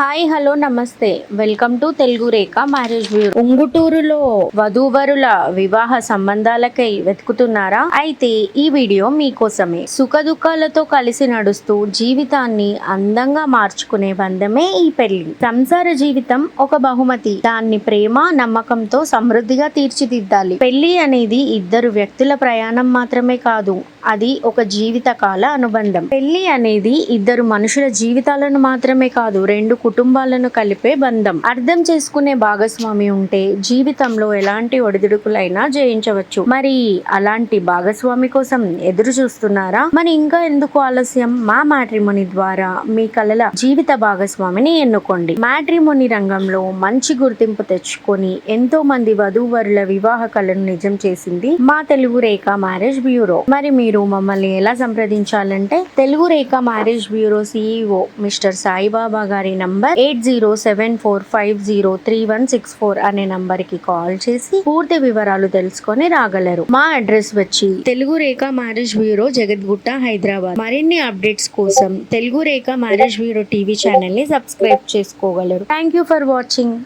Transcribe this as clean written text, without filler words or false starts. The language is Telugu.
Hi hello namaste welcome to Telugu Rekha marriage bureau. ఉంగుటూరులో వధూవరుల వివాహ సంబంధాలకై వెతుకుతున్నారా? అయితే ఈ వీడియో మీకోసమే. సుఖ దుఃఖాలతో కలిసి నడుస్తూ జీవితాన్ని అందంగా మార్చుకునే బంధమే ఈ పెళ్లి. సంసార జీవితం ఒక బహుమతి. దాన్ని ప్రేమ నమ్మకంతో సమృద్ధిగా తీర్చిదిద్దాలి. పెళ్లి అనేది ఇద్దరు వ్యక్తుల ప్రయాణం మాత్రమే కాదు, అది ఒక జీవిత కాల అనుబంధం. పెళ్లి అనేది ఇద్దరు మనుషుల జీవితాలను మాత్రమే కాదు, రెండు కుటుంబాలను కలిపే బంధం. అర్థం చేసుకునే భాగస్వామి ఉంటే జీవితంలో ఎలాంటి ఒడిదుడుకులైనా జయించవచ్చు. మరి అలాంటి భాగస్వామి కోసం ఎదురు చూస్తున్నారా? మరి ఇంకా ఎందుకు ఆలస్యం? మా మ్యాట్రిమోనీ ద్వారా మీ కలల జీవిత భాగస్వామిని ఎన్నుకోండి. మ్యాట్రిమోనీ రంగంలో మంచి గుర్తింపు తెచ్చుకొని ఎంతో మంది వధూవరుల వివాహ కళను నిజం చేసింది మా తెలుగు రేఖ మ్యారేజ్ బ్యూరో. మరి మీరు మమ్మల్ని ఎలా సంప్రదించాలంటే Telugu Rekha marriage bureau CEO mister Saibaba గారి నంబర్ 8074503164 అనే నంబర్ కి కాల్ చేసి పూర్తి వివరాలు తెలుసుకొని రాగలరు. మా అడ్రస్ వచ్చి తెలుగు రేఖ మ్యారేజ్ బ్యూరో, జగద్గుట్ట, హైదరాబాద్. మరిన్ని అప్డేట్స్ కోసం Telugu Rekha marriage bureau TV channel ని సబ్స్క్రైబ్ చేసుకోగలరు. Thank you for watching.